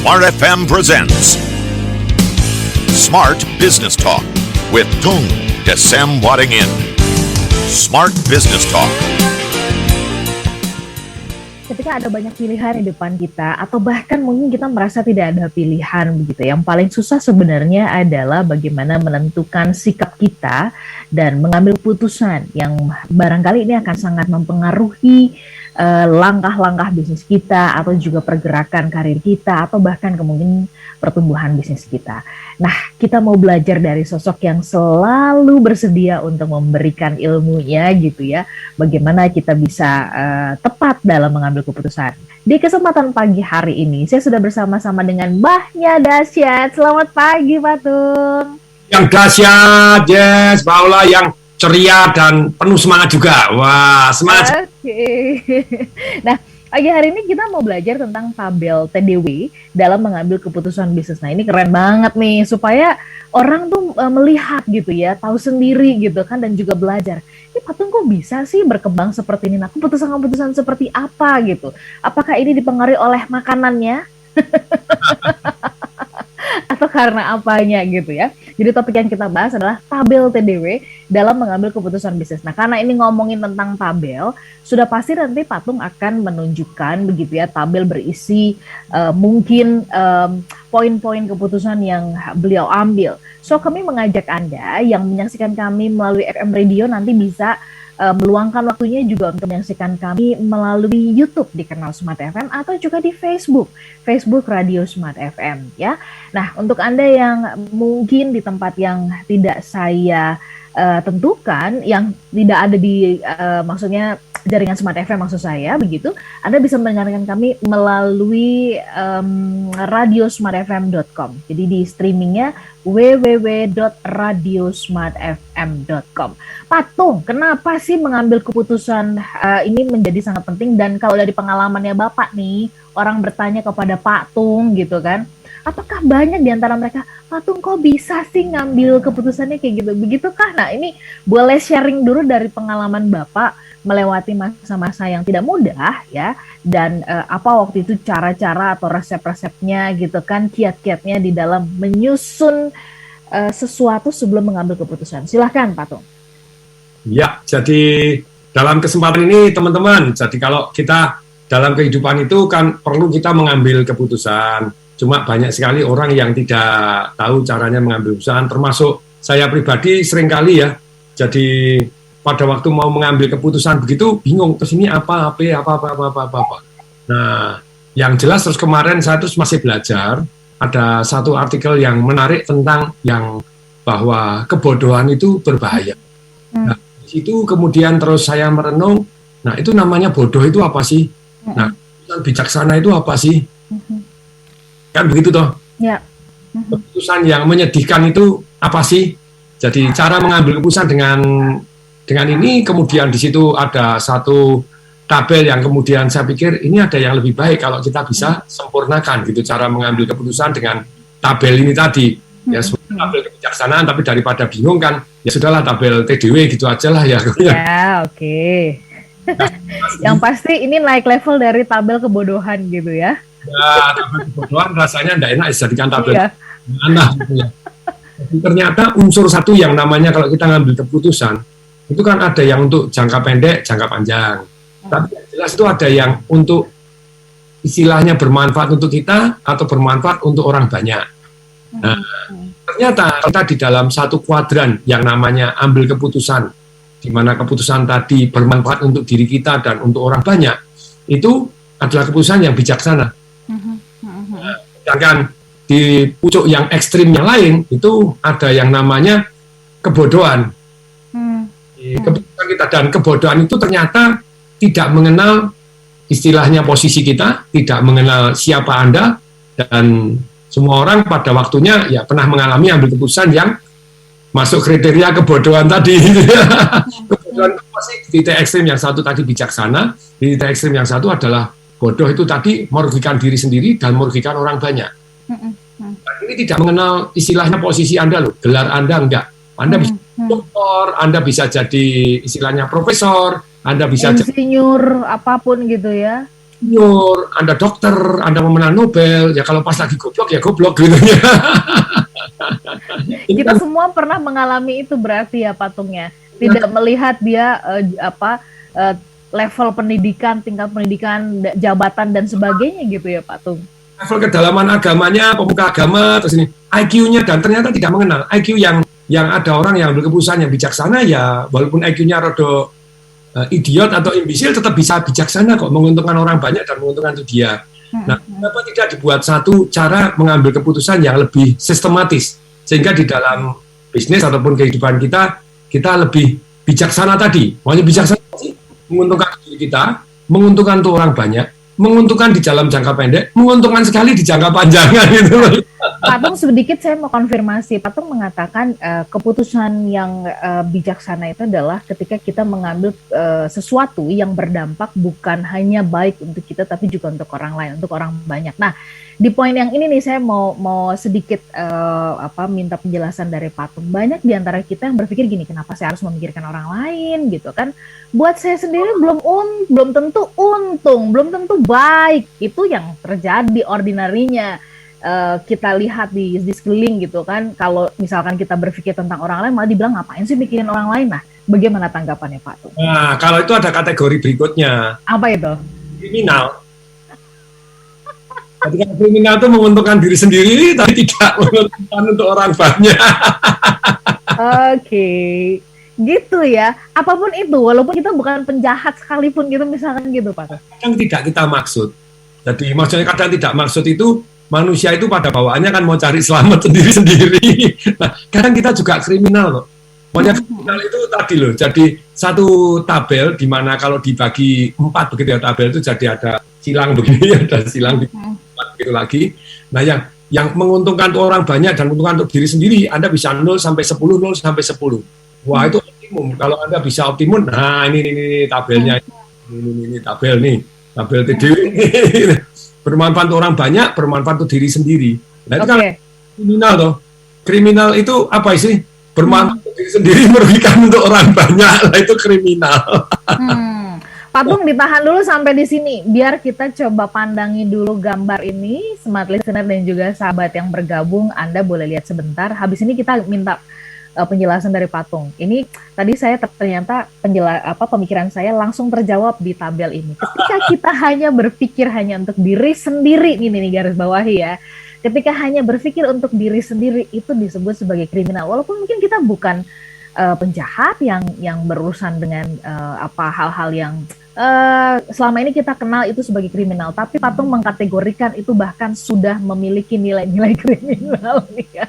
Smart FM presents Smart Business Talk with Tung Desem Waddingin. Smart Business Talk. Ketika ada banyak pilihan di depan kita, atau bahkan mungkin kita merasa tidak ada pilihan begitu, yang paling susah sebenarnya adalah bagaimana menentukan sikap kita dan mengambil putusan yang barangkali ini akan sangat mempengaruhi langkah-langkah bisnis kita, atau juga pergerakan karir kita, atau bahkan kemungkinan pertumbuhan bisnis kita. Nah, kita mau belajar dari sosok yang selalu bersedia untuk memberikan ilmunya gitu ya, bagaimana kita bisa tepat dalam mengambil keputusan. Di kesempatan pagi hari ini, saya sudah bersama-sama dengan Mbahnya Dahsyat. Selamat pagi, Pak Tung. Yang dahsyat, yes, Paula, yang ceria dan penuh semangat juga. Wah, semangat. Oke. Nah, pagi hari ini kita mau belajar tentang tabel TDW dalam mengambil keputusan bisnis. Nah, ini keren banget nih, supaya orang tuh melihat gitu ya, tahu sendiri gitu kan, dan juga belajar. Ini Pak Tung kok bisa sih berkembang seperti ini? Nah, keputusan-keputusan seperti apa gitu? Apakah ini dipengaruhi oleh makanannya? Atau karena apanya gitu ya. Jadi topik yang kita bahas adalah tabel TDW dalam mengambil keputusan bisnis. Nah, karena ini ngomongin tentang tabel, sudah pasti nanti Pak Tung akan menunjukkan begitu ya, tabel berisi mungkin poin-poin keputusan yang beliau ambil. So, kami mengajak Anda yang menyaksikan kami melalui FM Radio nanti bisa meluangkan waktunya juga untuk menyaksikan kami melalui YouTube di kanal Smart FM, atau juga di Facebook Radio Smart FM ya. Nah, untuk Anda yang mungkin di tempat yang tidak saya tentukan, yang tidak ada di maksudnya jaringan Smart FM maksud saya begitu, Anda bisa mendengarkan kami melalui radiosmartfm.com. Jadi di streamingnya www.radiosmartfm.com. Pak Tung, kenapa sih mengambil keputusan ini menjadi sangat penting? Dan kalau dari pengalamannya Bapak nih, orang bertanya kepada Pak Tung gitu kan, apakah banyak di antara mereka, Pak Tung kok bisa sih ngambil keputusannya kayak gitu? Begitukah? Nah, ini boleh sharing dulu dari pengalaman Bapak melewati masa-masa yang tidak mudah ya, dan apa waktu itu cara-cara atau resep-resepnya gitu kan, kiat-kiatnya di dalam menyusun sesuatu sebelum mengambil keputusan. Silahkan Pak Tung. Ya, jadi dalam kesempatan ini teman-teman, jadi kalau kita dalam kehidupan itu kan perlu kita mengambil keputusan. Cuma banyak sekali orang yang tidak tahu caranya mengambil keputusan, termasuk saya pribadi seringkali ya. Jadi pada waktu mau mengambil keputusan begitu bingung, terus ini apa. Nah, yang jelas terus kemarin saya terus masih belajar, ada satu artikel yang menarik tentang yang bahwa kebodohan itu berbahaya. Nah, di situ kemudian terus saya merenung, nah itu namanya bodoh itu apa sih? Nah, bijaksana itu apa sih? Kan begitu toh? Ya. Keputusan yang menyedihkan itu apa sih? Jadi cara mengambil keputusan dengan ini, kemudian di situ ada satu tabel yang kemudian saya pikir ini ada yang lebih baik kalau kita bisa sempurnakan gitu cara mengambil keputusan dengan tabel ini tadi. Ya, tabel kebijaksanaan, tapi daripada bingung kan, ya sudahlah tabel TDW gitu aja lah ya. Ya, oke. Yang pasti ini naik level dari tabel kebodohan gitu ya. Ya, tabel kebodohan rasanya tidak enak dijadikan tabel. Iya. Mana gitu ya. Jadi ternyata unsur satu yang namanya kalau kita ngambil keputusan, itu kan ada yang untuk jangka pendek, jangka panjang. Tapi yang jelas itu ada yang untuk istilahnya bermanfaat untuk kita atau bermanfaat untuk orang banyak. Nah, ternyata kita di dalam satu kuadran yang namanya ambil keputusan, di mana keputusan tadi bermanfaat untuk diri kita dan untuk orang banyak, itu adalah keputusan yang bijaksana. Nah, sedangkan di pucuk yang ekstrim yang lain, itu ada yang namanya kebodohan. Keputusan kita dan kebodohan itu ternyata tidak mengenal istilahnya posisi kita, tidak mengenal siapa Anda, dan semua orang pada waktunya ya pernah mengalami ambil keputusan yang masuk kriteria kebodohan tadi. Kebodohan itu pasti di titik ekstrim yang satu tadi bijaksana, di titik ekstrim yang satu adalah bodoh itu tadi merugikan diri sendiri dan merugikan orang banyak. Dan ini tidak mengenal istilahnya posisi Anda loh, gelar Anda enggak. Anda bisa doktor, Anda bisa jadi istilahnya profesor, Anda bisa insinyur apapun gitu ya. insinyur, Anda dokter, Anda pemenang Nobel, ya kalau pas lagi goblok ya goblok gitu ya. Kita semua pernah mengalami itu berarti ya Patungnya. Tidak melihat dia level pendidikan, tingkat pendidikan, jabatan dan sebagainya gitu ya Patung. Level kedalaman agamanya, pemuka agama, terus ini IQ-nya, dan ternyata tidak mengenal IQ yang ada orang yang berkeputusan yang bijaksana ya, walaupun IQ-nya rada idiot atau imbisil tetap bisa bijaksana kok, menguntungkan orang banyak dan menguntungkan itu dia. Nah, kenapa tidak dibuat satu cara mengambil keputusan yang lebih sistematis sehingga di dalam bisnis ataupun kehidupan kita lebih bijaksana tadi. Makanya bijaksana sih menguntungkan diri kita, menguntungkan tuh orang banyak, menguntungkan di dalam jangka pendek, menguntungkan sekali di jangka panjang gitu. Patung sedikit saya mau konfirmasi. Patung mengatakan keputusan yang bijaksana itu adalah ketika kita mengambil sesuatu yang berdampak bukan hanya baik untuk kita tapi juga untuk orang lain, untuk orang banyak. Nah, di poin yang ini nih saya mau sedikit minta penjelasan dari Patung. Banyak di antara kita yang berpikir gini, kenapa saya harus memikirkan orang lain gitu kan? Buat saya sendiri belum tentu untung, belum tentu baik. Itu yang terjadi ordinarinya. Kita lihat di sekeliling gitu kan, kalau misalkan kita berpikir tentang orang lain malah dibilang ngapain sih mikirin orang lain. Nah, bagaimana tanggapannya Pak Tung? Nah, kalau itu ada kategori berikutnya. Apa itu? Kriminal. Ketika kriminal itu menguntungkan diri sendiri tapi tidak menguntungkan untuk orang banyak. Oke. Gitu ya. Apapun itu, walaupun kita bukan penjahat sekalipun gitu misalkan gitu Pak. Kadang tidak kita maksud. Jadi maksudnya kadang tidak maksud itu manusia itu pada bawaannya kan mau cari selamat sendiri-sendiri. Nah, kadang kita juga kriminal loh. Makanya kriminal itu tadi loh, jadi satu tabel di mana kalau dibagi 4 begitu ya, tabel itu jadi ada silang begini, ada silang di 4 begitu lagi. Nah, yang menguntungkan untuk orang banyak dan menguntungkan untuk diri sendiri, Anda bisa 0 sampai 10, 0 sampai 10. Wah, itu optimum. Kalau Anda bisa optimum, nah ini tabelnya. Ini tabel nih, tabel TDW. Bermanfaat untuk orang banyak, bermanfaat untuk diri sendiri. Nah, itu kan kriminal toh. Kriminal itu apa sih? Bermanfaat untuk diri sendiri, merugikan untuk orang banyak. Nah, itu kriminal. Patung ditahan dulu sampai di sini, biar kita coba pandangi dulu gambar ini, smart listener dan juga sahabat yang bergabung. Anda boleh lihat sebentar. Habis ini kita minta penjelasan dari Patung. Ini tadi saya ternyata pemikiran saya langsung terjawab di tabel ini. Ketika kita hanya berpikir hanya untuk diri sendiri, ini nih garis bawahi ya. Ketika hanya berpikir untuk diri sendiri itu disebut sebagai kriminal. Walaupun mungkin kita bukan penjahat yang berurusan dengan hal-hal yang selama ini kita kenal itu sebagai kriminal, tapi Patung mengkategorikan itu bahkan sudah memiliki nilai-nilai kriminal nih ya.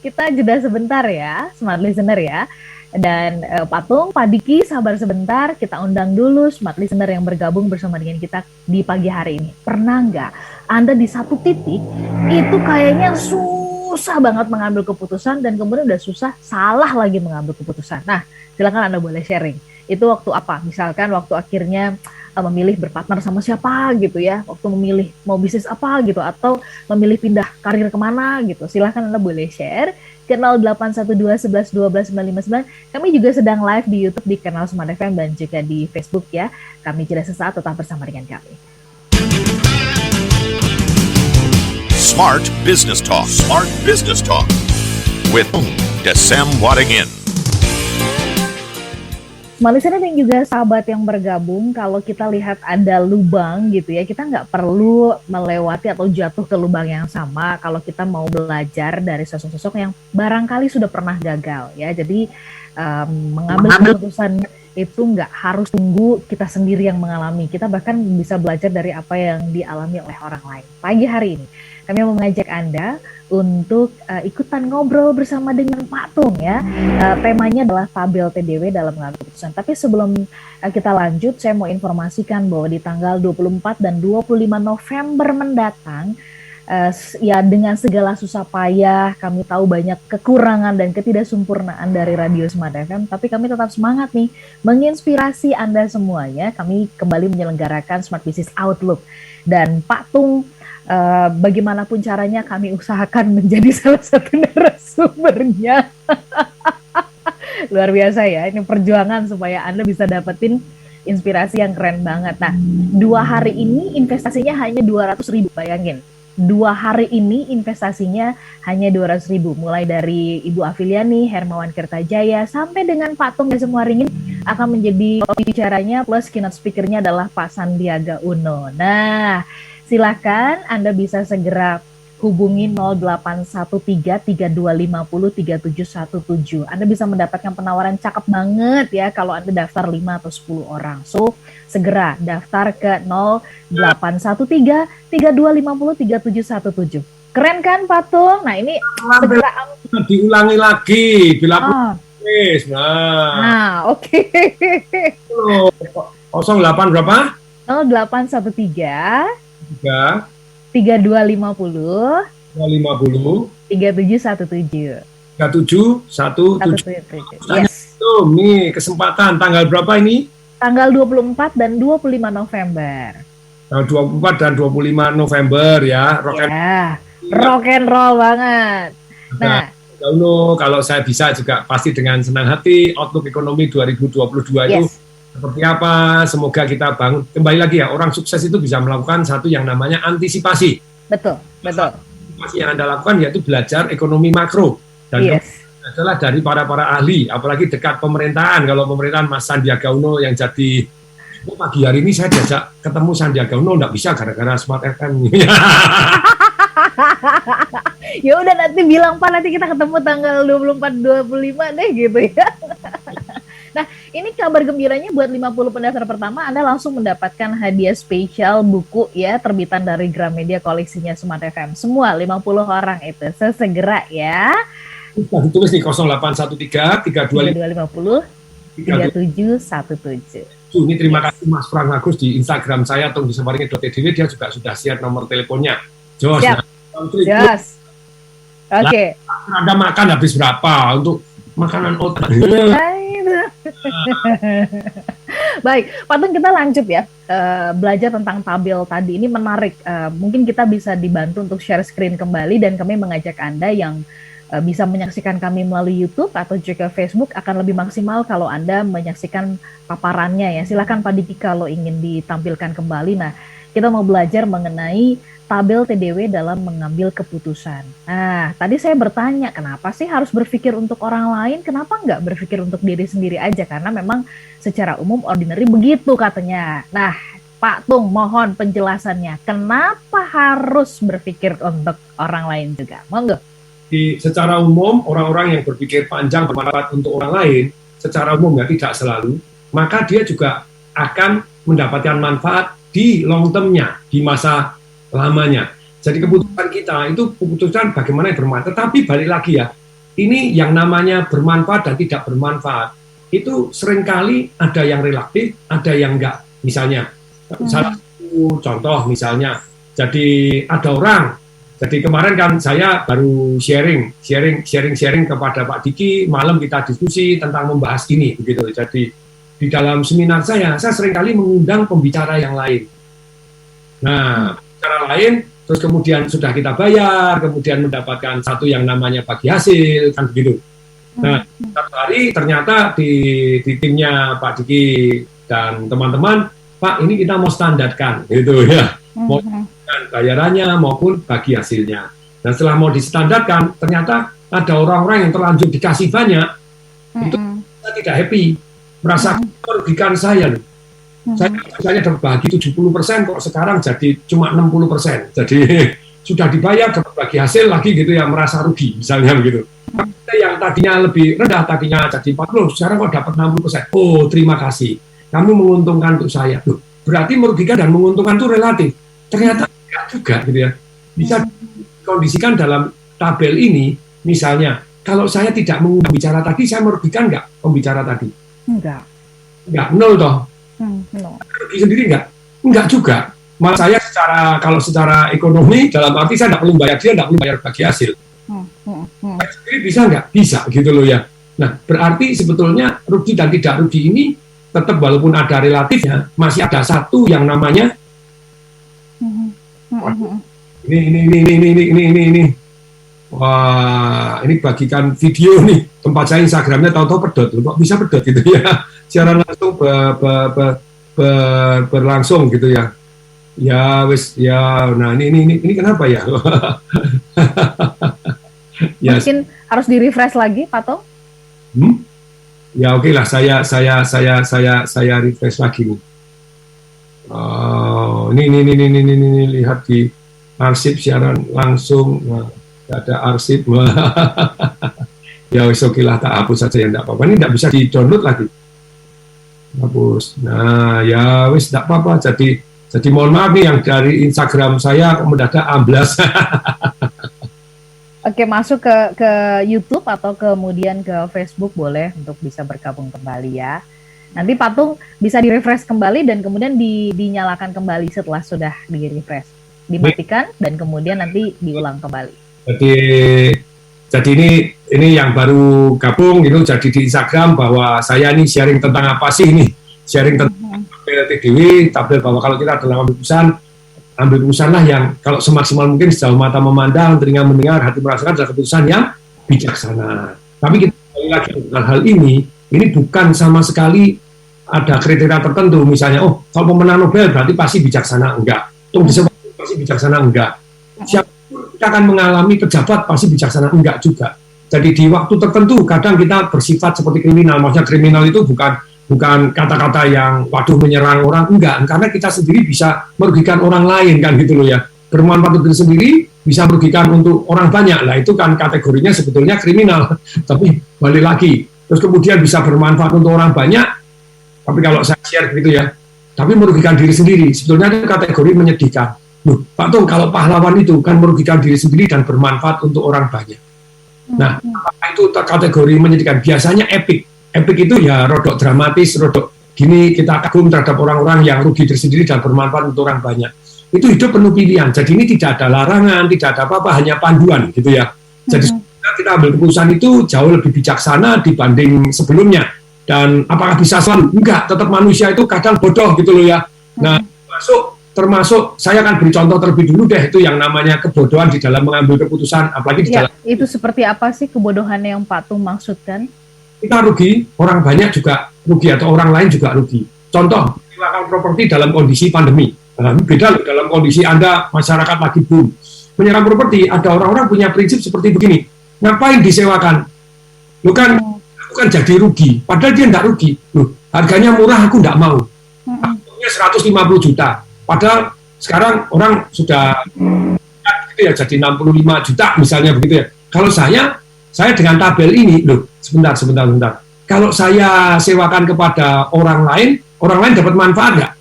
Kita jeda sebentar ya, smart listener ya. Dan Patung, Pak Diki, sabar sebentar, kita undang dulu smart listener yang bergabung bersama dengan kita di pagi hari ini. Pernah nggak Anda di satu titik itu kayaknya susah banget mengambil keputusan dan kemudian udah susah salah lagi mengambil keputusan? Nah, silakan Anda boleh sharing. Itu waktu apa? Misalkan waktu akhirnya memilih berpartner sama siapa gitu ya, waktu memilih mau bisnis apa gitu, atau memilih pindah karir kemana gitu. Silahkan Anda boleh share ke 0812 11 12 959. Kami juga sedang live di YouTube di kanal Smart FM dan juga di Facebook ya. Kami jeda sesaat, tetap bersama dengan kami. Smart Business Talk. Smart Business Talk with Desem Waddingin. Listener dan juga sahabat yang bergabung, kalau kita lihat ada lubang gitu ya, kita nggak perlu melewati atau jatuh ke lubang yang sama kalau kita mau belajar dari sosok-sosok yang barangkali sudah pernah gagal ya. Jadi mengambil keputusan itu nggak harus tunggu kita sendiri yang mengalami. Kita bahkan bisa belajar dari apa yang dialami oleh orang lain. Pagi hari ini kami mau mengajak Anda untuk ikutan ngobrol bersama dengan Pak Tung ya. Temanya adalah tabel TDW dalam mengambil keputusan. Tapi sebelum kita lanjut, saya mau informasikan bahwa di tanggal 24 dan 25 November mendatang, ya dengan segala susah payah, kami tahu banyak kekurangan dan ketidaksempurnaan dari Radio Smart FM, tapi kami tetap semangat nih menginspirasi Anda semuanya. Kami kembali menyelenggarakan Smart Business Outlook. Dan Pak Tung, bagaimanapun caranya kami usahakan menjadi salah satu narasumbernya. Luar biasa ya, ini perjuangan supaya Anda bisa dapetin inspirasi yang keren banget. Nah, 2 hari ini investasinya hanya 200.000, bayangin. 2 hari ini investasinya hanya 200.000, mulai dari Ibu Afiliani, Hermawan Kertajaya, sampai dengan Pak Tung Desem Waringin akan menjadi bicaranya, plus keynote speakernya adalah Pak Sandiaga Uno. Nah, silakan Anda bisa segera hubungi 0813-3250-3717. Anda bisa mendapatkan penawaran cakep banget ya kalau Anda daftar 5 atau 10 orang. So, segera daftar ke 0813-3250-3717. Keren kan, Patung? Nah, ini segera diulangi lagi bila nah, oke. 08 berapa? 0813 3 3250 3717. 3717. Yes. Tuh, nih kesempatan tanggal berapa ini? Tanggal 24 dan 25 November. Tanggal 24 dan 25 November ya. Rock and roll banget. Nah, kalau saya bisa juga pasti dengan senang hati outlook ekonomi 2022 itu seperti apa, semoga kita bangun. Kembali lagi ya, orang sukses itu bisa melakukan satu yang namanya antisipasi. Betul. Antisipasi yang Anda lakukan yaitu belajar ekonomi makro. Dan adalah dari para ahli, apalagi dekat pemerintahan. Kalau pemerintahan Mas Sandiaga Uno yang jadi, pagi hari ini saya diajak ketemu Sandiaga Uno, nggak bisa gara-gara Smart FM. Ya udah, nanti bilang Pak, nanti kita ketemu tanggal 24-25 deh gitu ya. Nah, ini kabar gembiranya buat 50 pendaftar pertama, Anda langsung mendapatkan hadiah spesial buku ya, terbitan dari Gramedia koleksinya Smart FM. Semua 50 orang itu, sesegera ya. Ditulis nih 0813-3250-3717. Ini terima kasih Mas Frank Agus di Instagram saya atau di sebaringnya.tv, dia juga sudah share nomor teleponnya. Jos. Oke. Anda makan habis berapa untuk makanan otak? Baik, Pak Tung, kita lanjut ya, belajar tentang tabel tadi. Ini menarik, mungkin kita bisa dibantu untuk share screen kembali, dan kami mengajak Anda yang bisa menyaksikan kami melalui YouTube atau juga Facebook akan lebih maksimal kalau Anda menyaksikan paparannya ya. Silakan Pak Diki kalau ingin ditampilkan kembali. Nah, kita mau belajar mengenai tabel TDW dalam mengambil keputusan. Nah, tadi saya bertanya, kenapa sih harus berpikir untuk orang lain? Kenapa nggak berpikir untuk diri sendiri aja? Karena memang secara umum ordinary begitu katanya. Nah, Pak Tung, mohon penjelasannya. Kenapa harus berpikir untuk orang lain juga? Monggo. Secara umum, orang-orang yang berpikir panjang bermanfaat untuk orang lain, secara umum ya, tidak selalu, maka dia juga akan mendapatkan manfaat di long term-nya, di masa lamanya. Jadi keputusan kita itu keputusan bagaimana yang bermanfaat. Tetapi balik lagi ya, ini yang namanya bermanfaat dan tidak bermanfaat itu seringkali ada yang relatif, ada yang enggak. Misalnya, salah satu contoh misalnya, jadi ada orang. Jadi kemarin kan saya baru sharing kepada Pak Diki, malam kita diskusi tentang membahas ini begitu. Jadi di dalam seminar saya seringkali mengundang pembicara yang lain. Nah, cara lain, terus kemudian sudah kita bayar, kemudian mendapatkan satu yang namanya bagi hasil, kan begitu. Nah, satu hari ternyata di timnya Pak Diki dan teman-teman, Pak, ini kita mau standarkan, gitu ya. Mau bayarannya maupun bagi hasilnya. Nah, setelah mau distandarkan, ternyata ada orang-orang yang terlanjur dikasih banyak, itu saya tidak happy, merasa merugikan saya loh. Saya dapat bagi 70%, kok sekarang jadi cuma 60%. Jadi sudah dibayar, dapat bagi hasil lagi gitu ya, merasa rugi misalnya begitu. Yang tadinya lebih rendah, tadinya jadi 40, sekarang kok dapat 60%. Oh, terima kasih. Kamu menguntungkan untuk saya. Loh, berarti merugikan dan menguntungkan itu relatif. Ternyata enggak juga gitu ya. Bisa dikondisikan dalam tabel ini, misalnya, kalau saya tidak bicara tadi, saya merugikan enggak pembicara tadi? Enggak, nol toh. Rugi sendiri enggak juga. Mas saya kalau secara ekonomi dalam arti saya enggak perlu bayar dia, enggak perlu bayar bagi hasil. Saya sendiri bisa enggak? Bisa gitu loh ya. Nah, berarti sebetulnya rugi dan tidak rugi ini tetap walaupun ada relatifnya, masih ada satu yang namanya ini. Wah, ini bagikan video nih. Tempat saya Instagramnya tahu-tahu pedot. Kok bisa pedot gitu ya? Siaran langsung berlangsung gitu ya. Ya wis ya, nah ini kenapa ya? Ya, Mungkin harus di-refresh lagi, Pak Tung. ya oke lah, saya refresh lagi nih. Ini lihat di arsip siaran langsung, nah, ada arsip. Ya wis oke lah, tak hapus saja ya, enggak apa-apa. Ini enggak bisa di-download lagi. Hapus. Nah, ya wis enggak apa-apa. Jadi mohon maaf nih yang dari Instagram saya mendadak amblas. Oke, masuk ke YouTube atau kemudian ke Facebook boleh untuk bisa bergabung kembali ya. Nanti Patung bisa di-refresh kembali dan kemudian dinyalakan kembali setelah sudah di-refresh. Dimatikan dan kemudian nanti diulang kembali. Jadi ini yang baru gabung gitu, jadi di Instagram bahwa saya ini sharing tentang apa sih ini? Sharing tentang TDW, tabel bahwa kalau kita dalam ambil keputusan lah yang kalau semaksimal mungkin sejauh mata memandang, telinga mendengar, hati merasakan adalah keputusan yang bijaksana. Tapi kita kembali lagi dengan hal ini bukan sama sekali ada kriteria tertentu, misalnya kalau pemenang Nobel berarti pasti bijaksana, enggak. Pasti bijaksana, enggak. Siapapun kita akan mengalami pejabat pasti bijaksana, enggak juga. Jadi di waktu tertentu kadang kita bersifat seperti kriminal, maksudnya kriminal itu bukan kata-kata yang waduh menyerang orang, enggak, karena kita sendiri bisa merugikan orang lain kan gitu loh ya, bermanfaat untuk diri sendiri bisa merugikan untuk orang banyak lah, itu kan kategorinya sebetulnya kriminal. Tapi balik lagi, terus kemudian bisa bermanfaat untuk orang banyak, tapi kalau saya share gitu ya, tapi merugikan diri sendiri, sebetulnya itu kategori menyedihkan. Loh, Pak Tung, kalau pahlawan itu kan merugikan diri sendiri dan bermanfaat untuk orang banyak. Nah, apakah itu kategori menyedihkan? Biasanya epic itu ya rodok dramatis, rodok gini kita kagum terhadap orang-orang yang rugi diri sendiri dan bermanfaat untuk orang banyak. Itu hidup penuh pilihan. Jadi ini tidak ada larangan, tidak ada apa-apa, hanya panduan gitu ya. Jadi kita ambil keputusan itu jauh lebih bijaksana dibanding sebelumnya. Dan apakah bisa selalu? Enggak, tetap manusia itu kadang bodoh gitu loh ya. Nah, termasuk saya akan beri contoh terlebih dulu deh, itu yang namanya kebodohan di dalam mengambil keputusan, apalagi di dalam. Itu seperti apa sih kebodohan yang Pak Tung maksudkan? Kita rugi, orang banyak juga rugi atau orang lain juga rugi. Contoh, menyewakan properti dalam kondisi pandemi. Nah, beda loh dalam kondisi Anda masyarakat lagi boom. Menyewakan properti, ada orang-orang punya prinsip seperti begini. Ngapain disewakan? Lu kan aku kan jadi rugi, padahal dia enggak rugi. Loh, harganya murah aku enggak mau. Harganya 150 juta. Padahal sekarang orang sudah gitu ya, jadi 65 juta misalnya begitu ya. Kalau saya dengan tabel ini, loh, sebentar. Kalau saya sewakan kepada orang lain dapat manfaat nggak?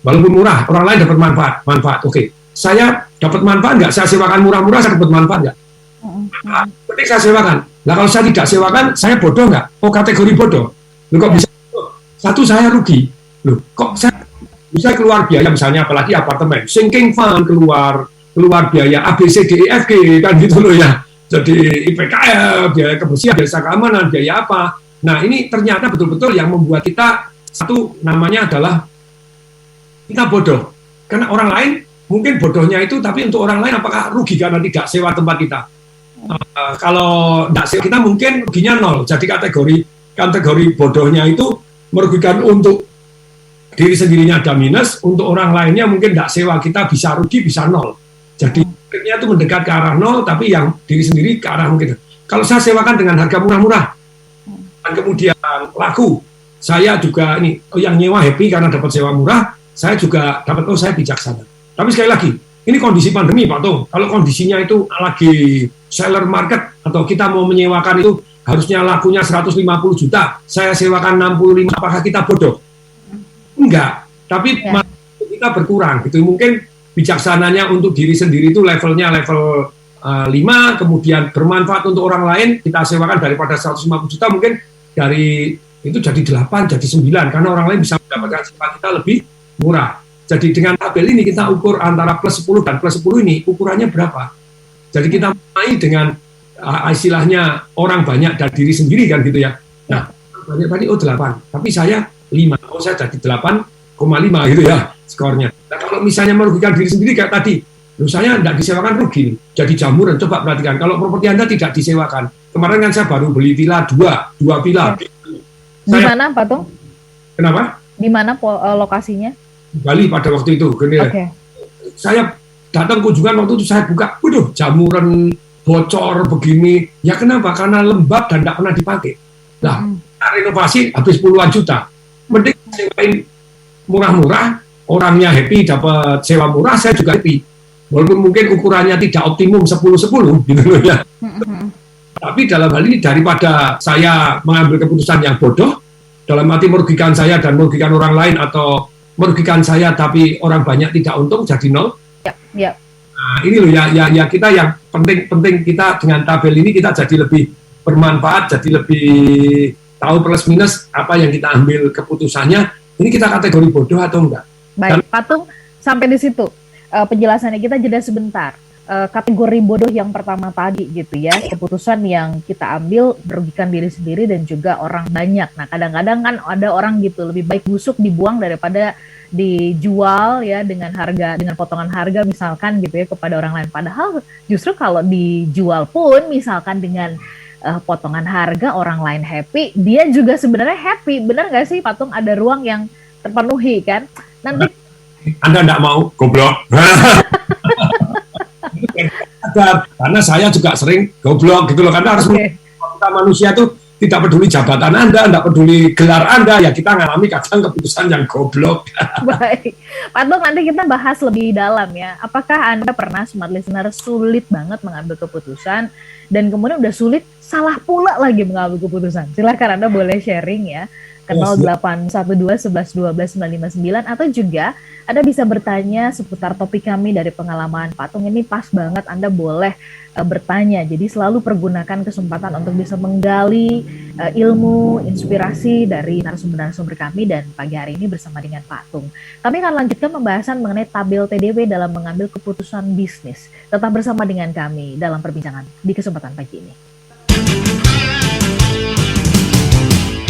Walaupun murah, orang lain dapat manfaat. Oke. Saya dapat manfaat nggak? Saya sewakan murah-murah, saya dapat manfaat nggak? Ketika saya sewakan. Nah, kalau saya tidak sewakan, saya bodoh nggak? Oh, kategori bodoh. Loh, kok bisa? Satu, saya rugi. Loh, kok saya bisa keluar biaya, misalnya apalagi apartemen, sinking fund keluar biaya ABCDEFG, kan gitu loh ya. Jadi IPKF, biaya kebersihan, biaya keamanan, biaya apa. Nah, ini ternyata betul-betul yang membuat kita, satu namanya adalah kita bodoh. Karena orang lain mungkin bodohnya itu, tapi untuk orang lain apakah rugi karena tidak sewa tempat kita? Kalau tidak sewa kita mungkin ruginya nol. Jadi kategori bodohnya itu merugikan untuk diri sendirinya ada minus, untuk orang lainnya mungkin tidak sewa kita bisa rugi, bisa nol. Jadi itu mendekat ke arah nol, tapi yang diri sendiri ke arah mungkin. Kalau saya sewakan dengan harga murah-murah, dan kemudian laku, saya juga ini yang nyewa happy karena dapat sewa murah, saya juga dapat saya bijaksana. Tapi sekali lagi, ini kondisi pandemi Pak Tung. Kalau kondisinya itu lagi seller market atau kita mau menyewakan itu harusnya lakunya 150 juta, saya sewakan 65, apakah kita bodoh? Enggak, tapi kita berkurang gitu. Mungkin bijaksananya untuk diri sendiri itu levelnya level 5, kemudian bermanfaat untuk orang lain, kita sewakan daripada 150 juta mungkin dari itu jadi 8, jadi 9, karena orang lain bisa mendapatkan sewa kita lebih murah. Jadi dengan tabel ini kita ukur antara plus 10 dan plus 10 ini ukurannya berapa. Jadi kita mulai dengan istilahnya orang banyak dan diri sendiri kan gitu ya. Nah, banyak tadi 8, tapi saya 5, saya jadi 8,5 gitu ya skornya. Nah, kalau misalnya merugikan diri sendiri kayak tadi, saya tidak disewakan rugi nih. Jadi jamuran, coba perhatikan. Kalau properti Anda tidak disewakan, kemarin kan saya baru beli villa 2 villa. Di mana Pak Tung? Kenapa? Di mana lokasinya? Di Bali pada waktu itu. Gini, Oke. saya datang kunjungan waktu itu saya buka, waduh jamuran bocor begini. Ya kenapa? Karena lembab dan tidak pernah dipakai. Nah, renovasi habis puluhan juta. Mending sewain murah-murah, orangnya happy, dapat sewa murah, saya juga happy. Walaupun mungkin ukurannya tidak optimum 10-10 gitu loh ya. Tapi dalam hal ini daripada saya mengambil keputusan yang bodoh, dalam arti merugikan saya dan merugikan orang lain, atau merugikan saya tapi orang banyak tidak untung jadi nol. Ya. Nah, ini loh ya kita yang penting kita dengan tabel ini kita jadi lebih bermanfaat, jadi lebih tahu plus minus apa yang kita ambil keputusannya. Ini kita kategori bodoh atau enggak? Baik, Patung sampai di situ penjelasannya, kita jeda sebentar. Kategori bodoh yang pertama tadi gitu ya, keputusan yang kita ambil merugikan diri sendiri dan juga orang banyak. Nah kadang-kadang kan ada orang gitu, lebih baik busuk dibuang daripada dijual ya dengan potongan harga misalkan gitu ya kepada orang lain. Padahal justru kalau dijual pun misalkan dengan potongan harga, orang lain happy, dia juga sebenarnya happy. Benar nggak sih Patung, ada ruang yang terpenuhi kan? Nanti Anda nggak mau goblok. Karena saya juga sering goblok gitu loh, karena harus kita manusia tuh tidak peduli jabatan Anda, tidak peduli gelar Anda, ya kita ngalami kadang keputusan yang goblok. Baik, Patung, nanti kita bahas lebih dalam ya. Apakah Anda pernah, smart listener, sulit banget mengambil keputusan dan kemudian udah sulit salah pula lagi mengambil keputusan? Silahkan Anda boleh sharing ya ke 0812 11 12 959, atau juga Anda bisa bertanya seputar topik kami dari pengalaman Patung. Ini pas banget, Anda boleh bertanya. Jadi selalu pergunakan kesempatan untuk bisa menggali ilmu, inspirasi dari narasumber-narasumber kami, dan pagi hari ini bersama dengan Patung. Kami akan lanjutkan pembahasan mengenai tabel TDW dalam mengambil keputusan bisnis. Tetap bersama dengan kami dalam perbincangan di kesempatan pagi ini.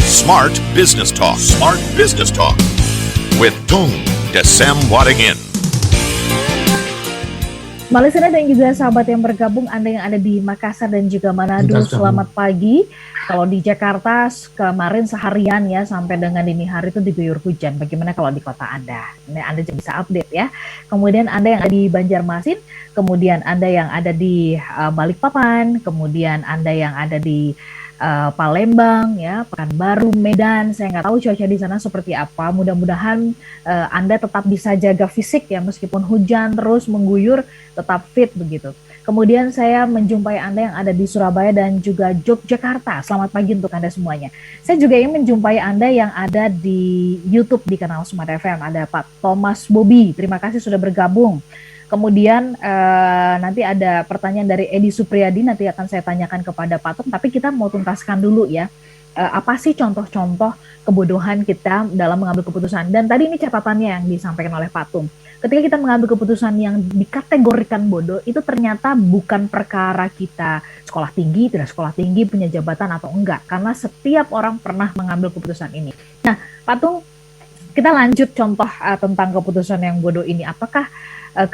Smart Business Talk. Smart Business Talk with Tung Desem Wadingin. Malisena dan juga sahabat yang bergabung, Anda yang ada di Makassar dan juga Manado, selamat pagi. Kalau di Jakarta kemarin seharian ya sampai dengan dini hari itu diguyur hujan. Bagaimana kalau di kota Anda? Nah, Anda bisa update ya. Kemudian Anda yang ada di Banjarmasin, kemudian Anda yang ada di Balikpapan, kemudian Anda yang ada di Palembang, ya, Pekanbaru, Medan. Saya nggak tahu cuaca di sana seperti apa. Mudah-mudahan Anda tetap bisa jaga fisik ya, meskipun hujan terus mengguyur, tetap fit begitu. Kemudian saya menjumpai Anda yang ada di Surabaya dan juga Yogyakarta. Selamat pagi untuk Anda semuanya. Saya juga ingin menjumpai Anda yang ada di YouTube di kanal Smart FM. Ada Pak Thomas Bobby. Terima kasih sudah bergabung. Kemudian nanti ada pertanyaan dari Edi Supriyadi, nanti akan saya tanyakan kepada Patung, tapi kita mau tuntaskan dulu ya. Apa sih contoh-contoh kebodohan kita dalam mengambil keputusan? Dan tadi ini catatannya yang disampaikan oleh Patung. Ketika kita mengambil keputusan yang dikategorikan bodoh, itu ternyata bukan perkara kita sekolah tinggi, tidak sekolah tinggi, punya jabatan atau enggak. Karena setiap orang pernah mengambil keputusan ini. Nah, Patung, kita lanjut contoh tentang keputusan yang bodoh ini. Apakah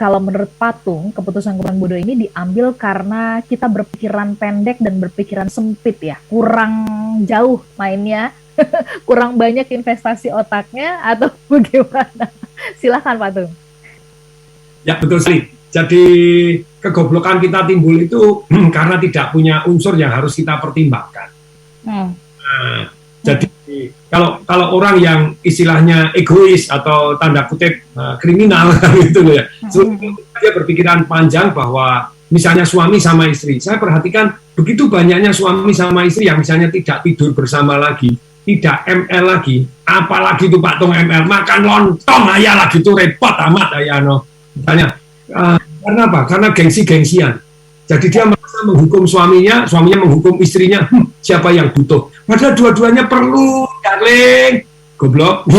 kalau menurut Patung, keputusan bodoh ini diambil karena kita berpikiran pendek dan berpikiran sempit ya, kurang jauh mainnya, kurang banyak investasi otaknya, atau bagaimana? Silakan Patung. Ya betul sekali. Jadi kegoblokan kita timbul itu karena tidak punya unsur yang harus kita pertimbangkan. Nah, jadi kalau orang yang istilahnya egois atau tanda kutip kriminal gitu ya, dia berpikiran panjang bahwa misalnya suami sama istri, saya perhatikan begitu banyaknya suami sama istri yang misalnya tidak tidur bersama lagi, tidak ML lagi, apalagi itu Pak Tung ML, makan lontong aja lagi, itu repot amat ya no. Misalnya karena apa? Karena gengsi-gengsian. Jadi dia merasa menghukum suaminya, suaminya menghukum istrinya, siapa yang butuh? Padahal dua-duanya perlu, darling. Goblok.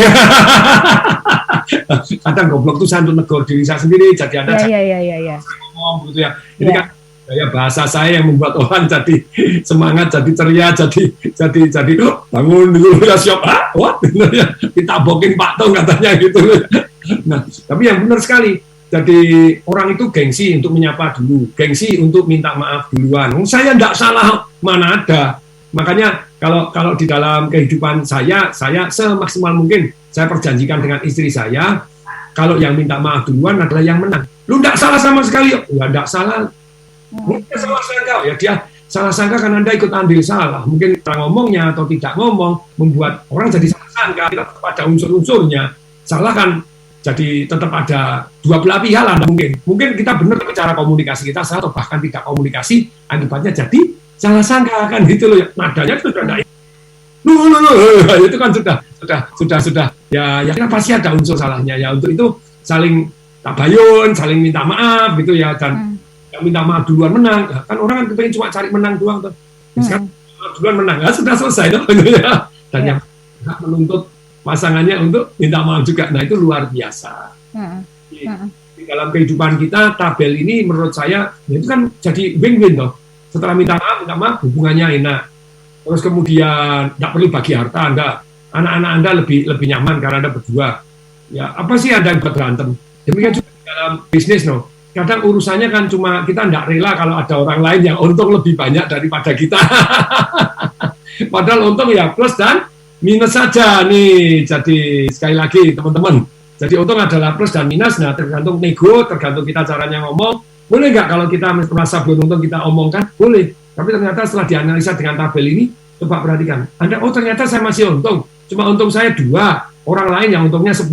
Kadang goblok itu saya untuk negor diri saya sendiri, jadi ada ngomong gitu ya. Ini kan gaya bahasa saya yang membuat orang jadi semangat, jadi ceria, jadi bangun dulu ya siap, what? Ditabokin Pak Tung katanya gitu. Nah, tapi yang benar sekali. Jadi orang itu gengsi untuk menyapa dulu, gengsi untuk minta maaf duluan. Saya tidak salah, mana ada. Makanya kalau di dalam kehidupan saya semaksimal mungkin saya perjanjikan dengan istri saya, kalau yang minta maaf duluan adalah yang menang. Lu enggak salah sama sekali. Ya enggak salah. Mungkin salah sangka, ya dia salah sangka karena Anda ikut andil salah. Mungkin cara ngomongnya atau tidak ngomong membuat orang jadi salah sangka. Kita tetap ada unsur-unsurnya. Salah kan jadi tetap ada dua belah pihak lah. Mungkin kita benar tapi cara komunikasi kita salah atau bahkan tidak komunikasi, akibatnya jadi salah sangka kan gitu loh. Nadanya sudah enggak. Itu kan sudah ya kita pasti ada unsur salahnya ya. Untuk itu saling tabayun, saling minta maaf gitu ya, dan yang minta maaf duluan menang ya, kan orang kan kepengen cuma cari menang doang tuh. Sekarang duluan menang ya, sudah selesai tuh ya. Dan yang menuntut pasangannya untuk minta maaf juga, nah itu luar biasa. Di dalam kehidupan kita tabel ini menurut saya ya itu kan jadi win-win toh. Setelah minta maaf hubungannya enak. Terus kemudian tidak perlu bagi harta anak-anak Anda lebih nyaman karena Anda berdua. Ya apa sih Anda buat berantem? Demikian juga dalam bisnis no. Kadang urusannya kan cuma kita tidak rela kalau ada orang lain yang untung lebih banyak daripada kita. Padahal untung ya plus dan minus saja nih. Jadi sekali lagi teman-teman. Jadi untung adalah plus dan minus. Nah tergantung nego, tergantung kita caranya ngomong. Boleh nggak kalau kita merasa beruntung kita omongkan? Boleh. Tapi ternyata setelah dianalisa dengan tabel ini, coba perhatikan. Ternyata saya masih untung. Cuma untung saya 2, orang lain yang untungnya 10.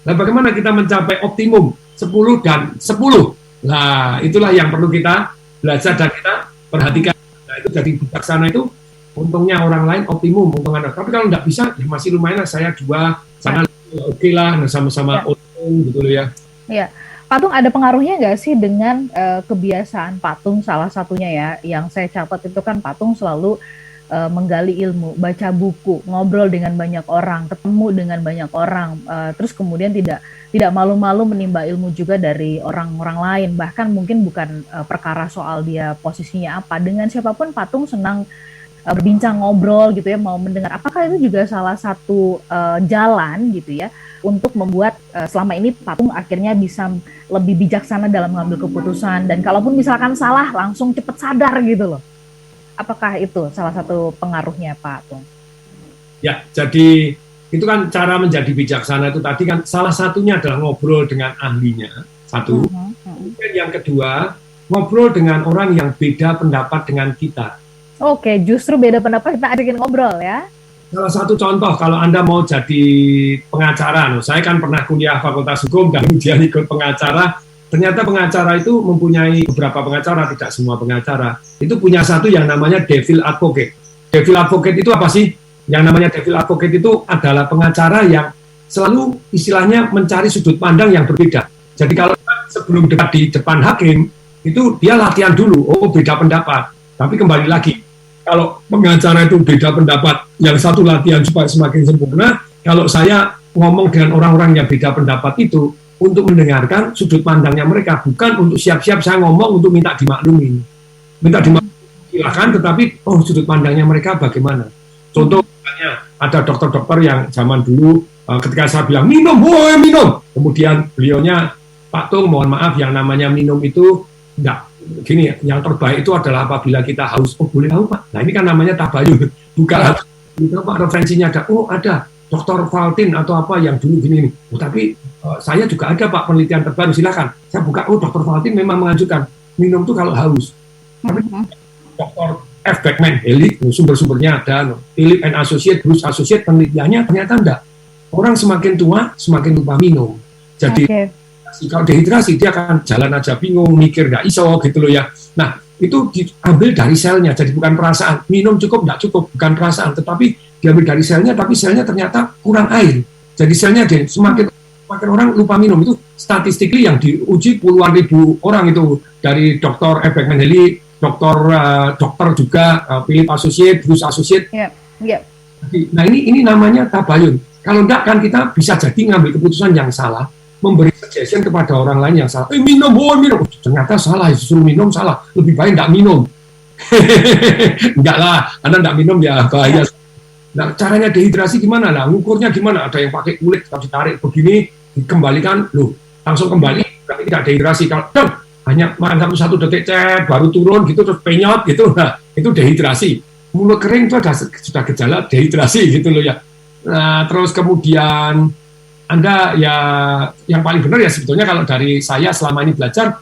Nah, bagaimana kita mencapai optimum 10 dan 10? Nah, itulah yang perlu kita belajar dan kita perhatikan. Nah, itu jadi bijaksana itu, untungnya orang lain optimum, untung Anda. Tapi kalau nggak bisa, ya masih lumayan lah. Saya 2, sana oke lah, nah, sama-sama untung gitu loh ya. Iya. Patung ada pengaruhnya nggak sih dengan kebiasaan Patung salah satunya ya, yang saya catat itu kan Patung selalu menggali ilmu, baca buku, ngobrol dengan banyak orang, ketemu dengan banyak orang, terus kemudian tidak malu-malu menimba ilmu juga dari orang-orang lain, bahkan mungkin bukan perkara soal dia posisinya apa, dengan siapapun Patung senang berbincang, ngobrol gitu ya, mau mendengar. Apakah itu juga salah satu jalan gitu ya untuk membuat selama ini Patung akhirnya bisa lebih bijaksana dalam mengambil keputusan, dan kalaupun misalkan salah langsung cepat sadar gitu loh. Apakah itu salah satu pengaruhnya Pak Tung? Ya, jadi itu kan cara menjadi bijaksana itu tadi kan salah satunya adalah ngobrol dengan ahlinya, satu. Kemudian yang kedua, ngobrol dengan orang yang beda pendapat dengan kita. Oke, justru beda pendapat kita ajakin ngobrol ya. Salah satu contoh, kalau Anda mau jadi pengacara, saya kan pernah kuliah Fakultas Hukum dan kemudian ikut pengacara, ternyata pengacara itu mempunyai beberapa pengacara, tidak semua pengacara. Itu punya satu yang namanya devil advocate. Devil advocate itu apa sih? Yang namanya devil advocate itu adalah pengacara yang selalu istilahnya mencari sudut pandang yang berbeda. Jadi kalau sebelum debat di depan hakim, itu dia latihan dulu, oh beda pendapat. Tapi kembali lagi, kalau pengacara itu beda pendapat, yang satu latihan supaya semakin sempurna. Kalau saya ngomong dengan orang-orang yang beda pendapat itu untuk mendengarkan sudut pandangnya mereka, bukan untuk siap-siap saya ngomong untuk minta dimaklumi. Minta dimaklumi silakan, tetapi sudut pandangnya mereka bagaimana. Contoh misalnya ada dokter-dokter yang zaman dulu ketika saya bilang minum, minum, kemudian beliaunya, Pak Tung mohon maaf yang namanya minum itu enggak. Gini, yang terbaik itu adalah apabila kita haus. Oh boleh tahu Pak, nah ini kan namanya tabayun, bukan itu Pak, referensinya ada, ada Dr. Valtin atau apa yang dulu gini. Tapi saya juga ada Pak penelitian terbaru, silakan saya buka. Dr. Valtin memang mengajukan minum itu kalau haus. Tapi Dr. F. Beckman, Heli, sumber-sumbernya ada, Philip and Associate, Bruce Associate, penelitiannya ternyata enggak. Orang semakin tua semakin lupa minum. Jadi kalau dehidrasi dia akan jalan aja bingung, mikir nggak iso gitu loh ya. Nah itu diambil dari selnya, jadi bukan perasaan. Minum cukup nggak cukup, bukan perasaan, tetapi diambil dari selnya, tapi selnya ternyata kurang air. Jadi selnya semakin orang lupa minum. Itu statistically yang diuji puluhan ribu orang itu dari Dr. F. Beckman Heli, dokter juga Philip Associate, Bruce Associate. Nah ini namanya tabayun. Kalau enggak kan kita bisa jadi ngambil keputusan yang salah, memberi suggestion kepada orang lain yang salah. Minum. Ternyata salah, disuruh minum salah. Lebih baik enggak minum. Enggak lah, Anda enggak minum ya bahaya. Nah, caranya dehidrasi gimana? Nah, ngukurnya gimana? Ada yang pakai kulit, harus ditarik begini, dikembalikan, langsung kembali, berarti tidak dehidrasi. Kalau hanya makan satu detik, baru turun gitu, terus penyot gitu, nah, itu dehidrasi. mulut kering itu sudah gejala dehidrasi gitu loh ya. Nah, terus kemudian Anda ya yang paling benar ya sebetulnya kalau dari saya selama ini belajar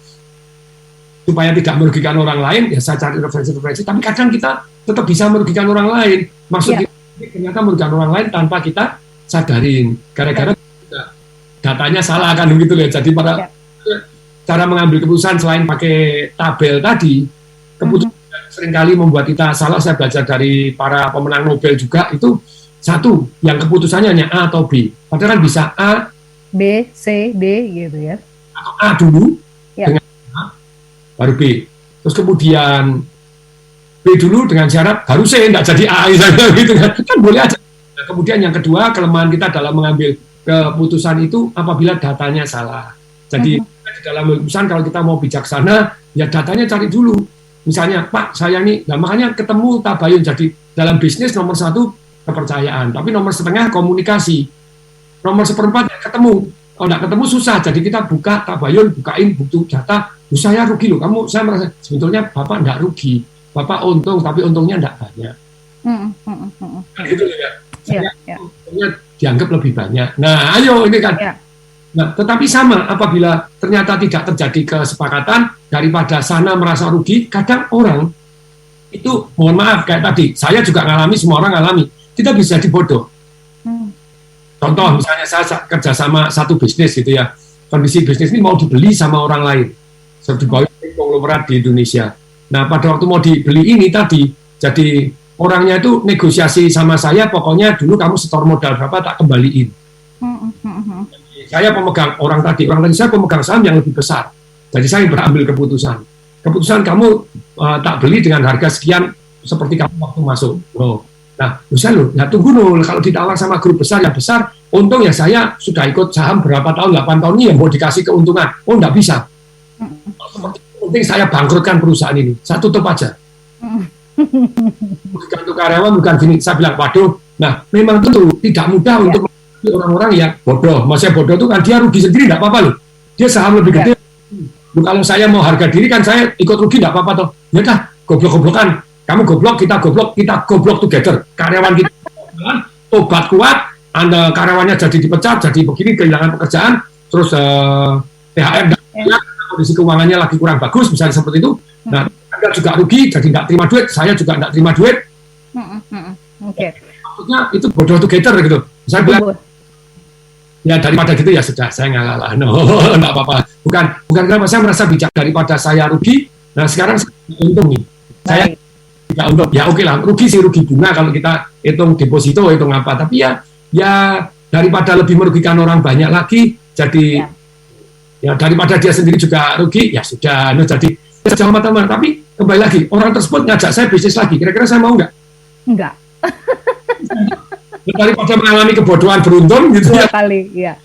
supaya tidak merugikan orang lain, ya saya cari referensi-referensi, tapi kadang kita tetap bisa merugikan orang lain. Maksudnya ternyata merugikan orang lain tanpa kita sadarin. Gara-gara datanya salah kan begitu ya. Jadi pada cara mengambil keputusan selain pakai tabel tadi, keputusan seringkali membuat kita salah. Saya belajar dari para pemenang Nobel juga itu satu, yang keputusannya hanya A atau B. Padahal kan bisa A, B, C, D gitu ya. Atau A dulu dengan A, baru B. Terus kemudian B dulu dengan syarat baru C, tidak jadi A gitu kan boleh aja. Nah, kemudian yang kedua, kelemahan kita dalam mengambil keputusan itu apabila datanya salah. Jadi di dalam keputusan kalau kita mau bijaksana, ya datanya cari dulu. Misalnya, Pak, saya ini, nah makanya ketemu tabayun. Jadi dalam bisnis nomor 1 kepercayaan, tapi nomor setengah komunikasi, nomor seperempat ya ketemu. Kalau tidak ketemu susah, jadi kita buka tabayun, bukain butuh data. Saya rugi loh, saya merasa sebetulnya Bapak tidak rugi, Bapak untung, tapi untungnya tidak banyak. Gitu ya. Untungnya dianggap lebih banyak. Nah, ayo ini kan. Nah, tetapi sama apabila ternyata tidak terjadi kesepakatan, daripada sana merasa rugi, kadang orang itu mohon maaf kayak tadi, saya juga ngalami, semua orang ngalami. Kita bisa dibodoh. Contoh misalnya saya kerja sama satu bisnis gitu ya, kondisi bisnis ini mau dibeli sama orang lain, seperti konglomerat di Indonesia. Nah pada waktu mau dibeli ini tadi, jadi orangnya itu negosiasi sama saya, pokoknya dulu kamu setor modal berapa tak kembaliin. Saya pemegang orang tadi saya pemegang saham yang lebih besar, jadi saya berambil keputusan kamu tak beli dengan harga sekian seperti kamu waktu masuk. Nah, bisa loh, ya tunggu loh, kalau ditawar sama grup besar yang besar, untung ya saya sudah ikut saham berapa tahun, 8 tahun ini yang mau dikasih keuntungan. Oh, enggak bisa. Penting saya bangkrutkan perusahaan ini, saya tutup aja. Bukan untuk karyawan, bukan gini, saya bilang, waduh, nah memang tentu tidak mudah untuk orang-orang yang bodoh. Maksudnya bodoh itu kan dia rugi sendiri, enggak apa-apa loh. Dia saham lebih gede. Kalau saya mau harga diri kan saya ikut rugi, enggak apa-apa toh. Ya dah, goblok-goblokan. Kamu goblok, kita goblok together. Karyawan kita obat kuat, Anda karyawannya jadi dipecat, jadi begini, kehilangan pekerjaan, terus THR, kondisi keuangannya lagi kurang bagus, misalnya seperti itu. Nah, Anda juga rugi, jadi tidak terima duit, saya juga tidak terima duit. Maksudnya itu bodoh together gitu. Saya bilang, ya daripada gitu ya sudah, saya ngalah. Enggak apa-apa. Bukan karena saya merasa bijak daripada saya rugi. Nah, sekarang saya untung nih. Saya tidak untung, ya oke lah, rugi bunga kalau kita hitung deposito, hitung apa, tapi ya daripada lebih merugikan orang banyak lagi, jadi ya daripada dia sendiri juga rugi, ya sudah, jadi jangan teman-teman. Tapi kembali lagi, orang tersebut ngajak saya bisnis lagi, kira-kira saya mau nggak? Enggak. Daripada mengalami kebodohan beruntun gitu ya. 2 kali, ya.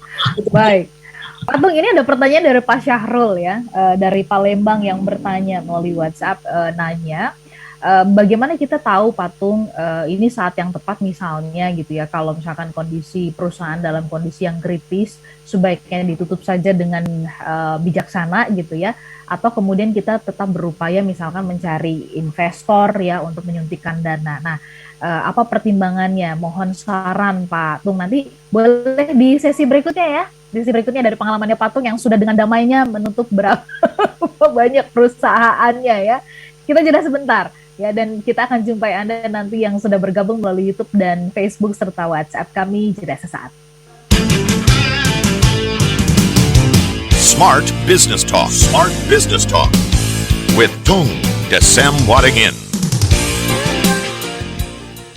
Baik. Pak Tung, ini ada pertanyaan dari Pak Syahrul ya, dari Palembang yang bertanya melalui WhatsApp, nanya, bagaimana kita tahu Pak Tung ini saat yang tepat misalnya gitu ya, kalau misalkan kondisi perusahaan dalam kondisi yang kritis sebaiknya ditutup saja dengan bijaksana gitu ya, atau kemudian kita tetap berupaya misalkan mencari investor ya untuk menyuntikkan dana. Nah, apa pertimbangannya? Mohon saran Pak Tung, nanti boleh di sesi berikutnya ya. Di sesi berikutnya dari pengalamannya Pak Tung yang sudah dengan damainya menutup berapa banyak perusahaannya ya. Kita jeda sebentar. Ya, dan kita akan jumpai Anda nanti yang sudah bergabung melalui YouTube dan Facebook serta WhatsApp kami jeda sesaat. Smart Business Talk. Smart Business Talk with Tung Desem Wadingin.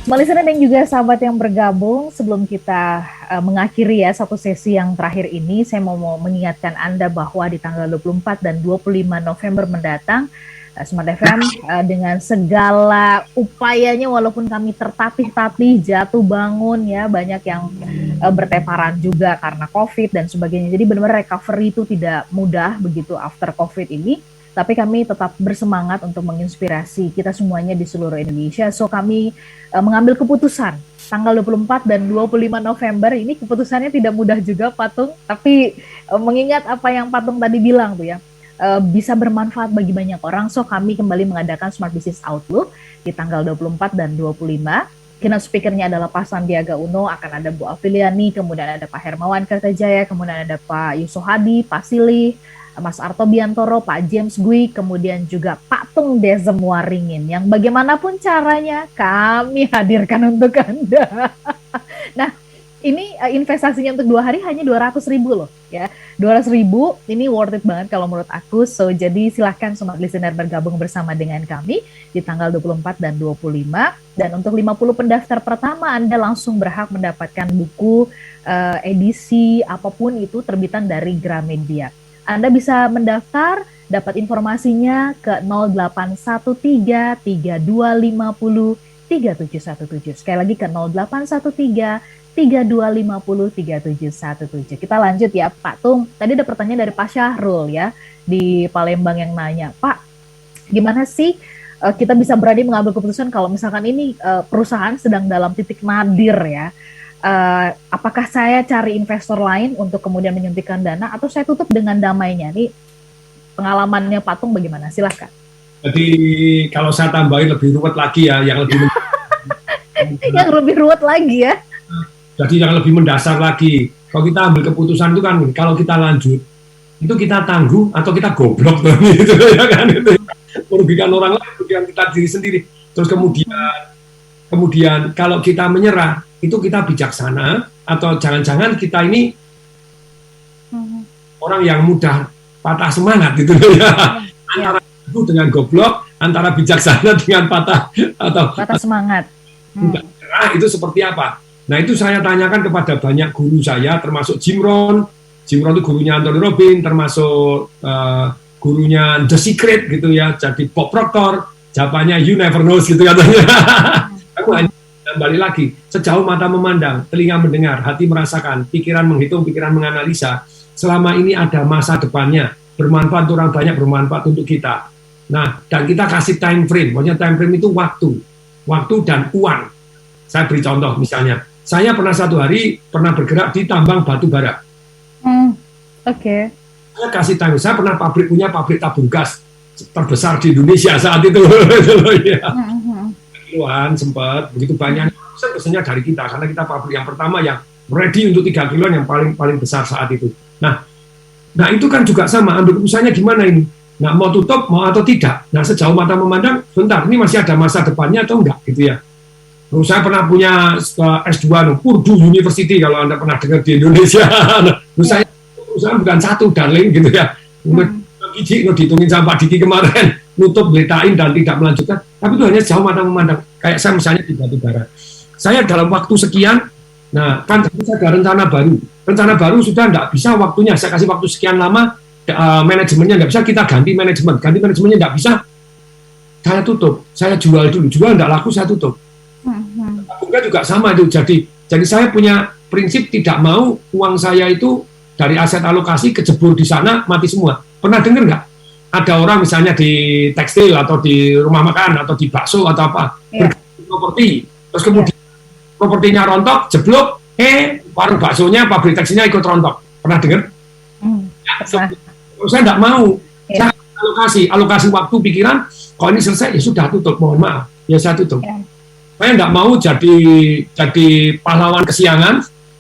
Listener dan juga sahabat yang bergabung, sebelum kita mengakhiri ya satu sesi yang terakhir ini, saya mau mengingatkan Anda bahwa di tanggal 24 dan 25 November mendatang, Smart FM dengan segala upayanya, walaupun kami tertatih-tatih, jatuh bangun ya, banyak yang berteparan juga karena COVID dan sebagainya. Jadi benar-benar recovery itu tidak mudah begitu after COVID ini. Tapi kami tetap bersemangat untuk menginspirasi kita semuanya di seluruh Indonesia. So kami mengambil keputusan tanggal 24 dan 25 November ini, keputusannya tidak mudah juga Pak Tung. Tapi mengingat apa yang Pak Tung tadi bilang tuh ya, bisa bermanfaat bagi banyak orang. So kami kembali mengadakan Smart Business Outlook di tanggal 24 dan 25. Keynote speaker-nya adalah Pak Sandiaga Uno, akan ada Bu Afiliani, kemudian ada Pak Hermawan Kertajaya, kemudian ada Pak Yusuf Hadi, Pak Silih, Mas Arto Biantoro, Pak James Gui, kemudian juga Pak Tung Desem Waringin, yang bagaimanapun caranya kami hadirkan untuk Anda. Nah, ini investasinya untuk 2 hari hanya 200.000 loh ya. 200.000 ini worth it banget kalau menurut aku. So jadi silahkan Smart Listener bergabung bersama dengan kami di tanggal 24 dan 25. Dan untuk 50 pendaftar pertama Anda langsung berhak mendapatkan buku edisi apapun itu terbitan dari Gramedia. Anda bisa mendaftar, dapat informasinya ke 0813 3250 3717. Sekali lagi ke 0813 3250 3717. Kita lanjut ya Pak Tung. Tadi ada pertanyaan dari Pak Syahrul ya di Palembang yang nanya, Pak, gimana sih kita bisa berani mengambil keputusan kalau misalkan ini perusahaan sedang dalam titik nadir ya? Apakah saya cari investor lain untuk kemudian menyuntikkan dana atau saya tutup dengan damainya? Ini pengalamannya Pak Tung bagaimana? Silahkan. Jadi kalau saya tambahin lebih ruwet lagi ya, yang lebih yang lebih ruwet lagi ya. Jadi yang lebih mendasar lagi, kalau kita ambil keputusan itu kan, kalau kita lanjut, itu kita tangguh atau kita goblok tuh, gitu ya kan, itu merugikan orang lain, merugikan kita diri sendiri. Terus kemudian kalau kita menyerah, itu kita bijaksana atau jangan-jangan kita ini orang yang mudah patah semangat gitu ya. Antara itu dengan goblok, antara bijaksana dengan patah semangat. Menyerah itu seperti apa? Nah itu saya tanyakan kepada banyak guru saya, termasuk Jim Rohn. Jim Rohn itu gurunya Anthony Robbins, termasuk gurunya The Secret gitu ya. Jadi Bob Proctor, jawabannya you never know gitu katanya. Aku hanya kembali lagi, sejauh mata memandang, telinga mendengar, hati merasakan, pikiran menghitung, pikiran menganalisa. Selama ini ada masa depannya, bermanfaat untuk orang banyak, bermanfaat untuk kita. Nah, dan kita kasih time frame. Maksudnya time frame itu waktu dan uang. Saya beri contoh misalnya. Saya pernah satu hari bergerak di tambang batu bara. Oke. Saya kasih tahu, saya pernah punya pabrik tabung gas terbesar di Indonesia saat itu. Ya. Kiloan sempat begitu banyak. Pesannya dari kita karena kita pabrik yang pertama yang ready untuk 3 kiloan yang paling besar saat itu. Nah itu kan juga sama. Ambil keputusannya gimana ini? Nah mau tutup mau atau tidak? Nah sejauh mata memandang, bentar ini masih ada masa depannya atau enggak gitu ya. Saya pernah punya S2 Purdue University kalau Anda pernah dengar di Indonesia. Saya bukan satu darling gitu ya. Gigi dihitungin sama Pak Diki kemarin, nutup, beletain dan tidak melanjutkan. Tapi itu hanya jauh mata memandang. Kayak saya misalnya di batu bara. Saya dalam waktu sekian, nah kan saya ada rencana baru. Rencana baru sudah tidak bisa waktunya. Saya kasih waktu sekian lama, manajemennya tidak bisa, kita ganti manajemen. Ganti manajemennya tidak bisa, saya tutup. Saya jual dulu. Jual tidak laku, saya tutup. Bukan juga sama itu. Jadi saya punya prinsip tidak mau uang saya itu dari aset alokasi kejebur di sana mati semua. Pernah dengar nggak? Ada orang misalnya di tekstil atau di rumah makan atau di bakso atau apa properti, terus kemudian propertinya rontok, jeblok, warung baksonya, pabrik tekstilnya ikut rontok. Pernah dengar? Saya nggak mau. Saya alokasi waktu pikiran. Kalau ini selesai ya sudah tutup. Mohon maaf, ya saya tutup. Saya nggak mau jadi pahlawan kesiangan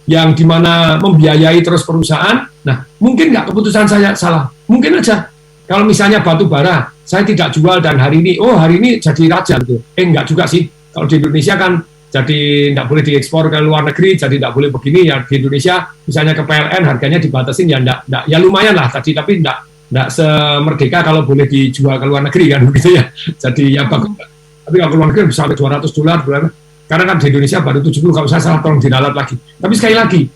yang dimana membiayai terus perusahaan. Nah, mungkin nggak keputusan saya salah. Mungkin aja. Kalau misalnya batu bara, saya tidak jual dan hari ini jadi raja gitu. Nggak juga sih. Kalau di Indonesia kan jadi nggak boleh diekspor ke luar negeri, jadi nggak boleh begini ya. Di Indonesia misalnya ke PLN harganya dibatasin ya nggak, ya lumayan lah tadi, tapi nggak semerdeka kalau boleh dijual ke luar negeri kan begitu ya. Jadi ya bagus. Tapi kalau keluar negeri bisa sampai $200 karena kan di Indonesia baru 70, kalau saya salah tolong diralat lagi. Tapi sekali lagi,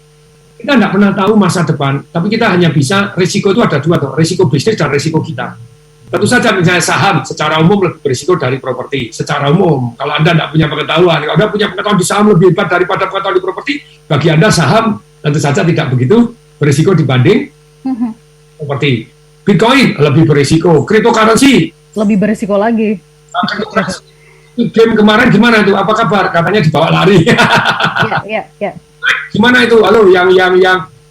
kita nggak pernah tahu masa depan, tapi kita hanya bisa, risiko itu ada dua, risiko bisnis dan risiko kita. Tentu saja misalnya saham secara umum lebih berisiko dari properti, secara umum. Kalau Anda nggak punya pengetahuan, kalau Anda punya pengetahuan di saham lebih hebat daripada pengetahuan di properti, bagi Anda saham tentu saja tidak begitu berisiko dibanding properti. Bitcoin lebih berisiko, cryptocurrency lebih berisiko lagi. Game kemarin gimana itu? Apa kabar? Katanya dibawa lari. Iya. Gimana itu? Halo, yang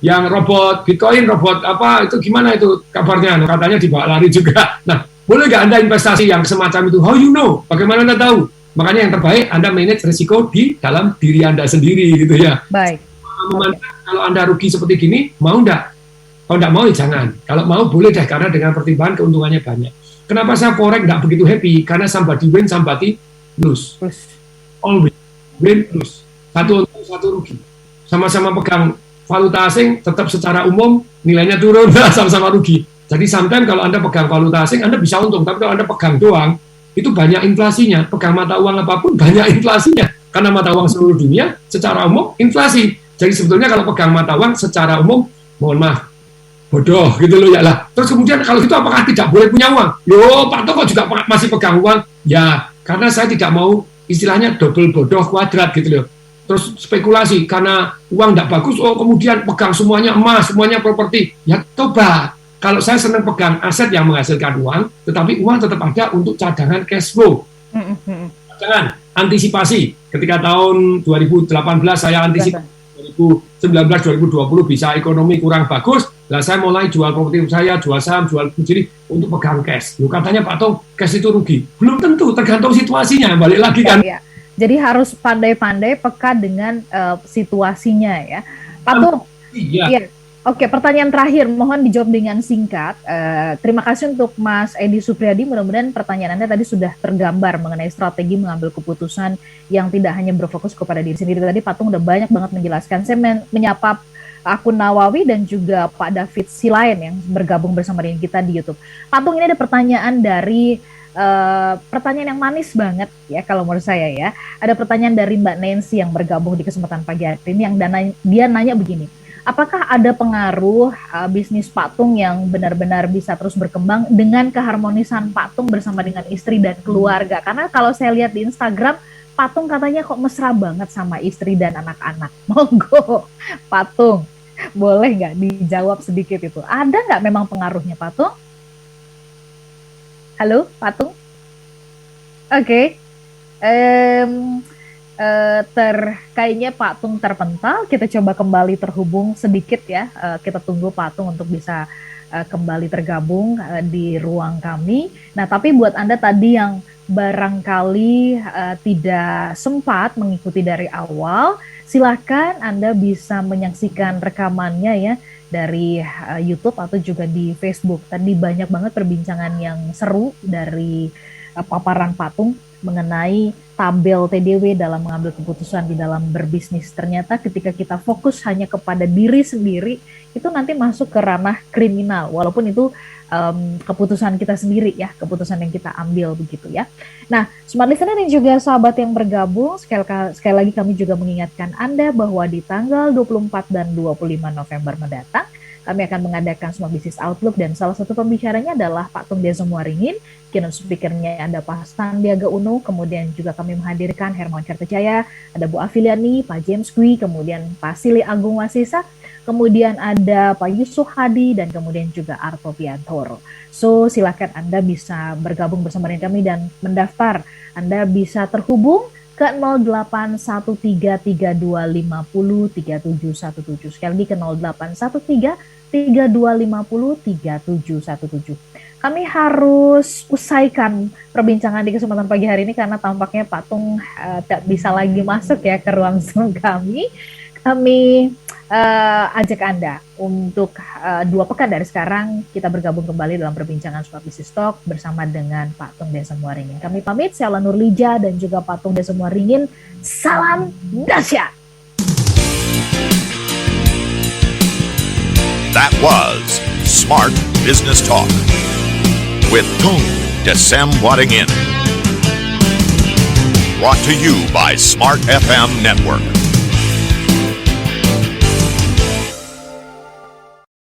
yang robot Bitcoin, robot apa itu gimana itu kabarnya? Katanya dibawa lari juga. Nah, boleh nggak Anda investasi yang semacam itu? How you know? Bagaimana Anda tahu? Makanya yang terbaik Anda manage risiko di dalam diri Anda sendiri gitu ya. Baik. Kalau Anda rugi seperti gini, mau nggak? Kalau nggak mau ya jangan. Kalau mau boleh deh, karena dengan pertimbangan keuntungannya banyak. Kenapa saya forex nggak begitu happy? Karena somebody win, somebody lose. Always win, lose. Satu untung, satu rugi. Sama-sama pegang valuta asing, tetap secara umum nilainya turun, sama-sama rugi. Jadi sometimes kalau Anda pegang valuta asing, Anda bisa untung. Tapi kalau Anda pegang doang, itu banyak inflasinya. Pegang mata uang apapun, banyak inflasinya. Karena mata uang seluruh dunia, secara umum, inflasi. Jadi sebetulnya kalau pegang mata uang, secara umum, mohon maaf, bodoh gitu loh ya lah. Terus kemudian kalau itu apakah tidak boleh punya uang? Loh, Pak Toko juga masih pegang uang? Ya, karena saya tidak mau istilahnya double bodoh kuadrat gitu loh. Terus spekulasi, karena uang tidak bagus, oh kemudian pegang semuanya emas, semuanya properti. Ya coba, kalau saya senang pegang aset yang menghasilkan uang, tetapi uang tetap ada untuk cadangan cash flow. Cadangan, antisipasi. Ketika tahun 2018 saya antisipasi, 2019-2020 bisa ekonomi kurang bagus, lah saya mulai jual properti saya, jual saham, jual sendiri untuk pegang cash. Loh, katanya Pak Tong, cash itu rugi. Belum tentu, tergantung situasinya, balik lagi kan. Ya. Jadi harus pandai-pandai peka dengan situasinya ya. Pak Tung, iya. Oke, pertanyaan terakhir, mohon dijawab dengan singkat. Terima kasih untuk Mas Edi Supriyadi. Mudah-mudahan pertanyaan Anda tadi sudah tergambar mengenai strategi mengambil keputusan yang tidak hanya berfokus kepada diri sendiri. Tadi Pak Tung udah banyak banget menjelaskan. Saya menyapa akun Nawawi dan juga Pak David Silain yang bergabung bersama dengan kita di YouTube. Pak Tung, ini ada pertanyaan dari pertanyaan yang manis banget ya kalau menurut saya ya. Ada pertanyaan dari Mbak Nancy yang bergabung di kesempatan pagi hari ini yang dia nanya begini. Apakah ada pengaruh bisnis Pak Tung yang benar-benar bisa terus berkembang dengan keharmonisan Pak Tung bersama dengan istri dan keluarga? Karena kalau saya lihat di Instagram, Pak Tung katanya kok mesra banget sama istri dan anak-anak. Monggo, Pak Tung, boleh nggak dijawab sedikit itu? Ada nggak memang pengaruhnya Pak Tung? Halo, Pak Tung? Oke. Kayaknya Pak Tung terpental. Kita coba kembali terhubung sedikit ya. Kita tunggu Pak Tung untuk bisa kembali tergabung di ruang kami. Nah, tapi buat Anda tadi yang barangkali tidak sempat mengikuti dari awal, silakan Anda bisa menyaksikan rekamannya ya dari YouTube atau juga di Facebook. Tadi banyak banget perbincangan yang seru dari paparan Pak Tung mengenai tabel TDW dalam mengambil keputusan di dalam berbisnis. Ternyata ketika kita fokus hanya kepada diri sendiri, itu nanti masuk ke ranah kriminal, walaupun itu keputusan kita sendiri ya, keputusan yang kita ambil begitu ya. Nah, Smart Listener dan juga sahabat yang bergabung, sekali lagi kami juga mengingatkan Anda bahwa di tanggal 24 dan 25 November mendatang, kami akan mengadakan Smart Business Outlook dan salah satu pembicaranya adalah Pak Tung Desem-Waringin, keynote speaker-nya ada Pak Sandiaga Uno, kemudian juga kami menghadirkan Hermawan Cartajaya, ada Bu Afiliani, Pak James Kwi, kemudian Pak Sili Agung Wasisa, kemudian ada Pak Yusuf Hadi, dan kemudian juga Arto Piantoro. So, silakan Anda bisa bergabung bersama dengan kami dan mendaftar. Anda bisa terhubung ke 081332503717. Sekali lagi ke 081332503717. Kami harus usaikan perbincangan di kesempatan pagi hari ini karena tampaknya Pak Tung tidak bisa lagi masuk ya ke ruang Zoom kami. Kami ajak Anda untuk 2 pekan dari sekarang kita bergabung kembali dalam perbincangan Smart Business Talk bersama dengan Pak Tung Desem-Waringin. Kami pamit, saya Ala Nurlija dan juga Pak Tung Desem-Waringin. Salam dahsyat. That was Smart Business Talk with Tung Desem-Waringin. Brought to you by Smart FM Network.